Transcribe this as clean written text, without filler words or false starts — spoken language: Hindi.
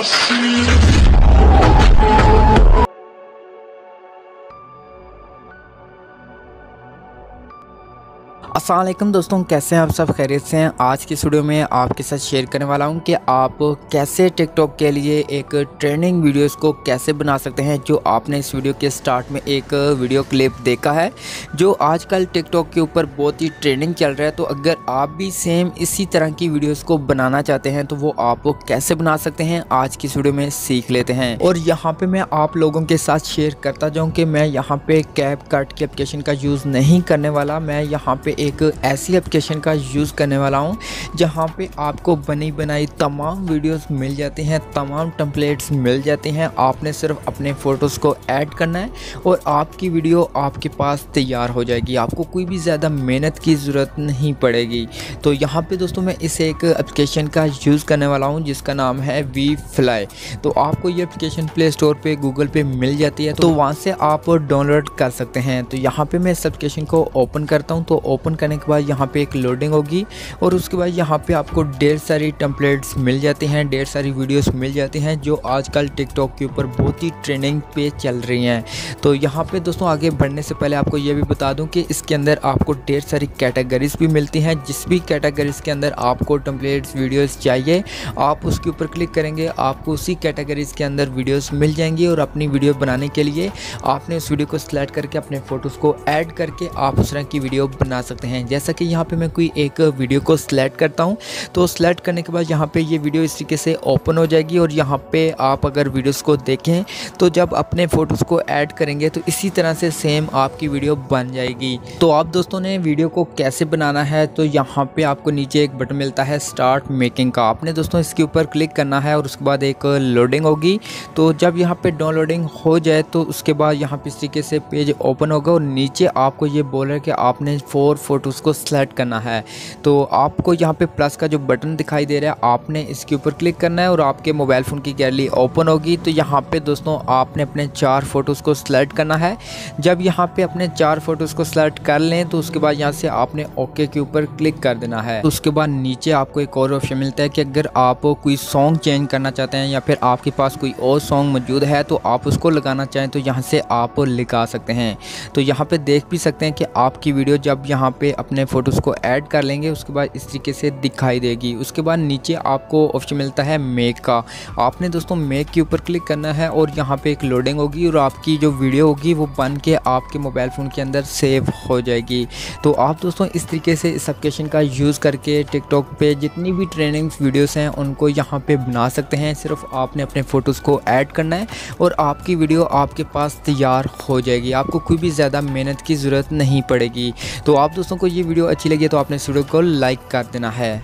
I see. अस्सलाम वालेकुम दोस्तों, कैसे हैं आप सब? खैरियत से हैं। आज की इस वीडियो में आपके साथ शेयर करने वाला हूं कि आप कैसे टिकटॉक के लिए एक ट्रेंडिंग वीडियोस को कैसे बना सकते हैं। जो आपने इस वीडियो के स्टार्ट में एक वीडियो क्लिप देखा है जो आजकल टिकटॉक के ऊपर बहुत ही ट्रेंडिंग चल रहा है, तो अगर आप भी सेम इसी तरह की वीडियोज़ को बनाना चाहते हैं तो वो आप कैसे बना सकते हैं आज की इस वीडियो में सीख लेते हैं। और यहाँ पर मैं आप लोगों के साथ शेयर करता जाऊँ कि मैं यहाँ पर कैपकट की एप्लीकेशन का यूज़ नहीं करने वाला। मैं यहाँ पर एक ऐसी एप्लीकेशन का यूज़ करने वाला हूं जहां पे आपको बनी बनाई तमाम वीडियोस मिल जाती हैं, तमाम टेम्पलेट्स मिल जाते हैं। आपने सिर्फ अपने फ़ोटोज़ को ऐड करना है और आपकी वीडियो आपके पास तैयार हो जाएगी। आपको कोई भी ज़्यादा मेहनत की ज़रूरत नहीं पड़ेगी। तो यहाँ पे दोस्तों मैं इस एक एप्लीकेशन का यूज़ करने वाला हूँ जिसका नाम है वी फ्लाई। तो आपको ये एप्लीकेशन प्ले स्टोर पे गूगल पे मिल जाती है, तो वहाँ से आप डाउनलोड कर सकते हैं। तो यहाँ पे मैं इस एप्लीकेशन को ओपन करता हूँ। तो ओपन करने के बाद यहाँ पे एक लोडिंग होगी और उसके बाद यहाँ पे आपको ढेर सारी टेम्पलेट्स मिल जाती हैं, ढेर सारी वीडियोस मिल जाती हैं जो आजकल टिकटॉक के ऊपर बहुत ही ट्रेंडिंग पे चल रही हैं। तो यहाँ पे दोस्तों आगे बढ़ने से पहले आपको ये भी बता दूं कि इसके अंदर आपको ढेर सारी कैटेगरीज भी मिलती हैं। जिस भी कैटेगरीज के अंदर आपको टेम्पलेट्स वीडियोज़ चाहिए आप उसके ऊपर क्लिक करेंगे, आपको उसी कैटेगरीज के अंदर वीडियोज़ मिल जाएंगी। और अपनी वीडियो बनाने के लिए आपने उस वीडियो को सिलेक्ट करके अपने फ़ोटोज़ को ऐड करके आप उस तरह की वीडियो बना सकते हैं। जैसा कि यहाँ पे मैं कोई एक वीडियो को सिलेक्ट करता हूँ, तो सिलेक्ट करने के बाद यहाँ पे ये वीडियो इस तरीके से ओपन हो जाएगी। और यहाँ पे आप अगर वीडियोस को देखें तो जब अपने फ़ोटोज़ को ऐड करेंगे तो इसी तरह से सेम आपकी वीडियो बन जाएगी। तो आप दोस्तों ने वीडियो को कैसे बनाना है, तो यहाँ पे आपको नीचे एक बटन मिलता है स्टार्ट मेकिंग का। आपने दोस्तों इसके ऊपर क्लिक करना है और उसके बाद एक लोडिंग होगी। तो जब यहाँ पे डाउनलोडिंग हो जाए तो उसके बाद यहाँ पे इस तरीके से पेज ओपन होगा और नीचे आपको ये बोल रहा है कि आपने 4 फोटोज़ को सेलेक्ट करना है। तो आपको यहाँ पे प्लस का जो बटन दिखाई दे रहा है आपने इसके ऊपर क्लिक करना है और आपके मोबाइल फ़ोन की गैलरी ओपन होगी। तो यहाँ पे दोस्तों आपने अपने 4 फोटोज़ को सिलेक्ट करना है। जब यहाँ पे अपने 4 फोटोज़ को सिलेक्ट कर लें तो उसके बाद यहाँ से आपने ओके के ऊपर क्लिक कर देना है। तो उसके बाद नीचे आपको एक और ऑप्शन मिलता है कि अगर आप कोई सॉन्ग चेंज करना चाहते हैं या फिर आपके पास कोई और सॉन्ग मौजूद है तो आप उसको लगाना चाहें तो यहाँ से आप लगा सकते हैं। तो यहाँ पे देख भी सकते हैं कि आपकी वीडियो जब यहाँ पे अपने फ़ोटोज़ को ऐड कर लेंगे उसके बाद इस तरीके से दिखाई देगी। उसके बाद नीचे आपको ऑप्शन मिलता है मेक का। आपने दोस्तों मेक के ऊपर क्लिक करना है और यहाँ पे एक लोडिंग होगी और आपकी जो वीडियो होगी वो बन के आपके मोबाइल फ़ोन के अंदर सेव हो जाएगी। तो आप दोस्तों इस तरीके से इस एप्लीकेशन का यूज़ करके टिकटॉक पे जितनी भी ट्रेंडिंग वीडियोस हैं उनको यहाँ पे बना सकते हैं। सिर्फ आपने अपने फ़ोटोज़ को ऐड करना है और आपकी वीडियो आपके पास तैयार हो जाएगी। आपको कोई भी ज़्यादा मेहनत की ज़रूरत नहीं पड़ेगी। तो आप दोस्तों को ये वीडियो अच्छी लगी तो आपने इस वीडियो को लाइक कर देना है।